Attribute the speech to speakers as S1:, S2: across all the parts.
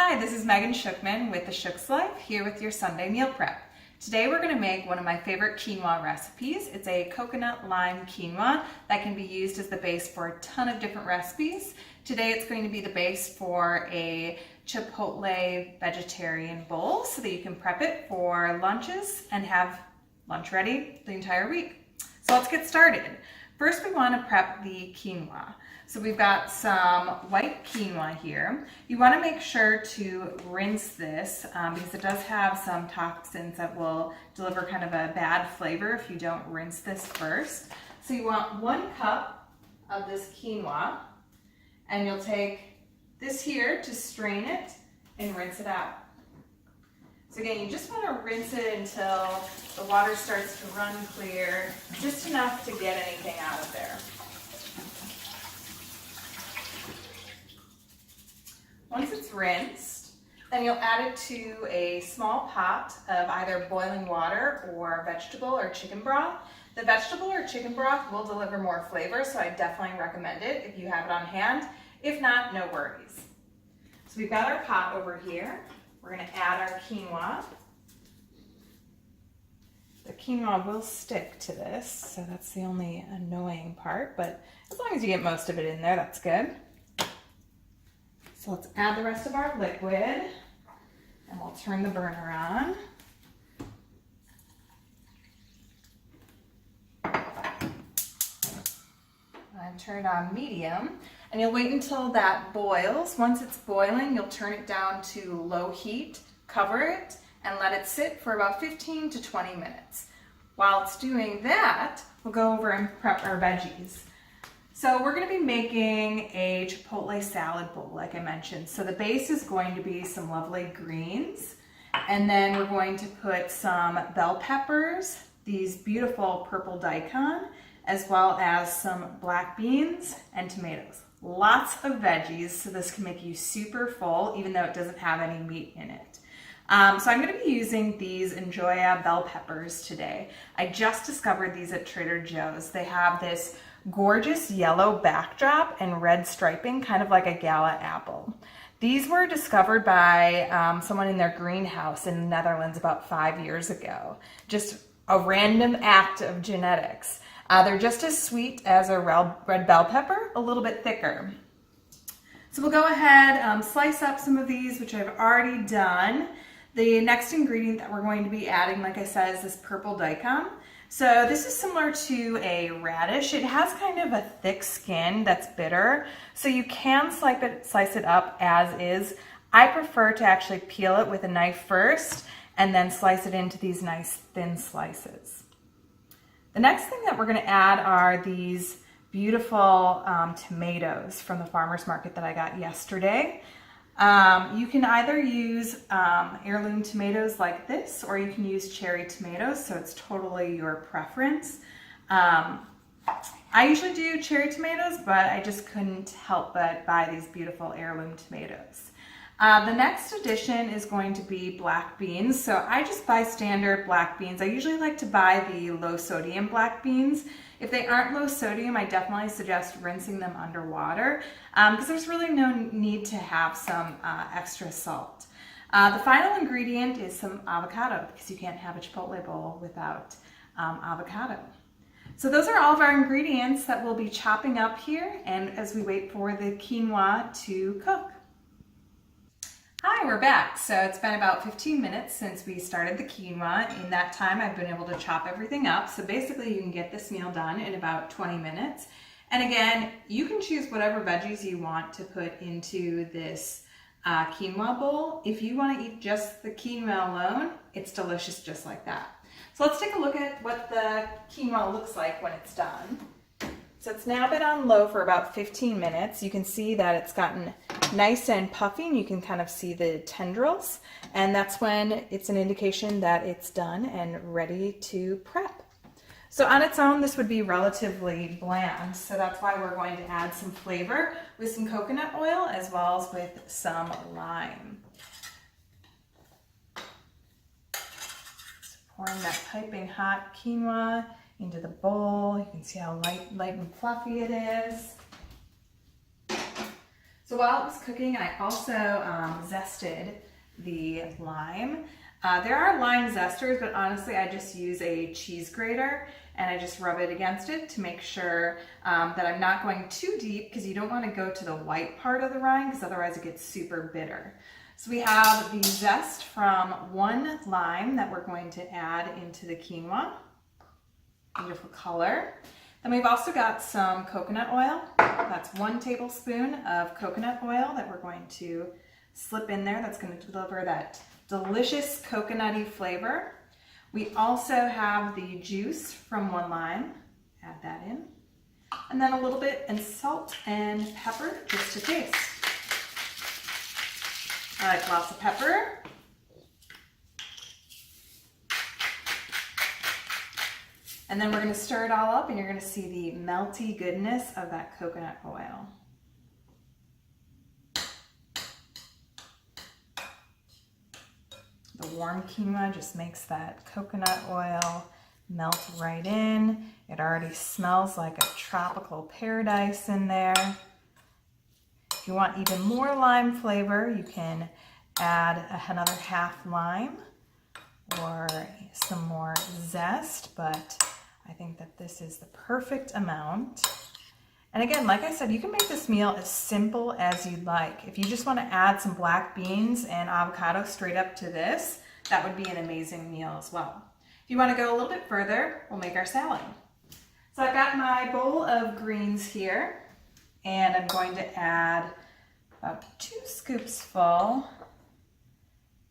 S1: Hi, this is Megan Shookman with The Shook's Life, here with your Sunday meal prep. Today we're going to make one of my favorite quinoa recipes. It's a coconut lime quinoa that can be used as the base for a ton of different recipes. Today it's going to be the base for a Chipotle vegetarian bowl so that you can prep it for lunches and have lunch ready the entire week. So let's get started. First we want to prep the quinoa. So we've got some white quinoa here. You want to make sure to rinse this because it does have some toxins that will deliver kind of a bad flavor if you don't rinse this first. So you want 1 cup of this quinoa, and you'll take this here to strain it and rinse it out. So again, you just want to rinse it until the water starts to run clear, just enough to get anything out of there. Once it's rinsed, then you'll add it to a small pot of either boiling water or vegetable or chicken broth. The vegetable or chicken broth will deliver more flavor, so I definitely recommend it if you have it on hand. If not, no worries. So we've got our pot over here. We're going to add our quinoa. The quinoa will stick to this, so that's the only annoying part, but as long as you get most of it in there, that's good. So let's add the rest of our liquid, and we'll turn the burner on. And turn it on medium, and you'll wait until that boils. Once it's boiling, you'll turn it down to low heat, cover it, and let it sit for about 15 to 20 minutes. While it's doing that, we'll go over and prep our veggies. So we're going to be making a Chipotle salad bowl, like I mentioned. So the base is going to be some lovely greens, and then we're going to put some bell peppers, these beautiful purple daikon, as well as some black beans and tomatoes. Lots of veggies, so this can make you super full, even though it doesn't have any meat in it. So I'm going to be using these Enjoya bell peppers today. I just discovered these at Trader Joe's. They have this gorgeous yellow backdrop and red striping, kind of like a gala apple. These were discovered by someone in their greenhouse in the Netherlands about 5 years ago. Just a random act of genetics. They're just as sweet as a red bell pepper, a little bit thicker. So we'll go ahead, slice up some of these, which I've already done. The next ingredient that we're going to be adding, like I said, is this purple daikon. So this is similar to a radish. It has kind of a thick skin that's bitter, so you can slice it up as is. I prefer to actually peel it with a knife first and then slice it into these nice thin slices. The next thing that we're going to add are these beautiful tomatoes from the farmer's market that I got yesterday. You can either use heirloom tomatoes like this, or you can use cherry tomatoes, so it's totally your preference. I usually do cherry tomatoes, but I just couldn't help but buy these beautiful heirloom tomatoes. The next addition is going to be black beans. So I just buy standard black beans. I usually like to buy the low sodium black beans. If they aren't low sodium, I definitely suggest rinsing them underwater because there's really no need to have some extra salt. The final ingredient is some avocado because you can't have a Chipotle bowl without avocado. So those are all of our ingredients that we'll be chopping up here, and as we wait for the quinoa to cook. Hi, we're back. So it's been about 15 minutes since we started the quinoa. In that time, I've been able to chop everything up. So basically, you can get this meal done in about 20 minutes. And again, you can choose whatever veggies you want to put into this quinoa bowl. If you want to eat just the quinoa alone, it's delicious just like that. So let's take a look at what the quinoa looks like when it's done. So it's now been on low for about 15 minutes. You can see that it's gotten nice and puffy, and you can kind of see the tendrils, and that's when it's an indication that it's done and ready to prep. So on its own, this would be relatively bland, so that's why we're going to add some flavor with some coconut oil as well as with some lime. So pouring that piping hot quinoa into the bowl. You can see how light and fluffy it is. So while it was cooking, I also zested the lime. There are lime zesters, but honestly I just use a cheese grater and I just rub it against it to make sure that I'm not going too deep, because you don't want to go to the white part of the rind because otherwise it gets super bitter. So we have the zest from one lime that we're going to add into the quinoa. Beautiful color. Then we've also got some coconut oil. That's 1 tablespoon of coconut oil that we're going to slip in there. That's going to deliver that delicious coconutty flavor. We also have the juice from one lime. Add that in. And then a little bit of salt and pepper just to taste. I like lots of pepper. And then we're going to stir it all up and you're going to see the melty goodness of that coconut oil. The warm quinoa just makes that coconut oil melt right in. It already smells like a tropical paradise in there. If you want even more lime flavor, you can add another half lime or some more zest, but I think that this is the perfect amount. And again, like I said, you can make this meal as simple as you'd like. If you just want to add some black beans and avocado straight up to this, that would be an amazing meal as well. If you want to go a little bit further, we'll make our salad. So I've got my bowl of greens here, and I'm going to add about 2 scoops full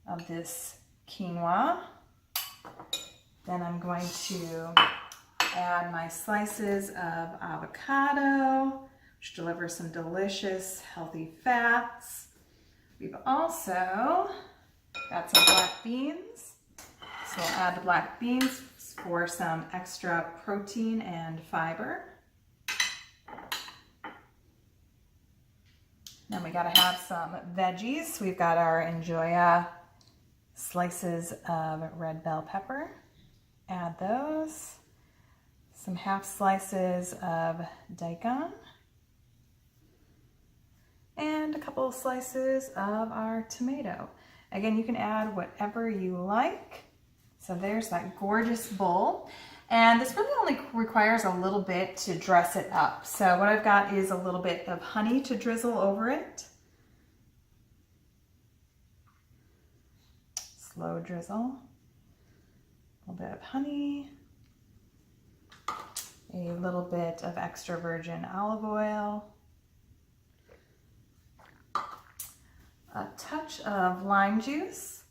S1: of this quinoa. Then I'm going to add my slices of avocado, which deliver some delicious, healthy fats. We've also got some black beans. So I'll add the black beans for some extra protein and fiber. Then we gotta have some veggies. We've got our Enjoya slices of red bell pepper. Add those. Some half slices of daikon. And a couple of slices of our tomato. Again, you can add whatever you like. So there's that gorgeous bowl. And this really only requires a little bit to dress it up. So what I've got is a little bit of honey to drizzle over it. Slow drizzle. A little bit of honey. A little bit of extra virgin olive oil. A touch of lime juice.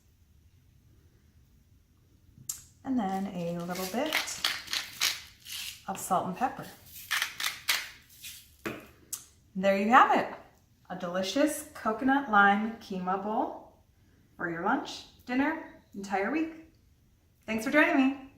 S1: And then a little bit of salt and pepper. And there you have it. A delicious coconut lime quinoa bowl for your lunch, dinner, entire week. Thanks for joining me.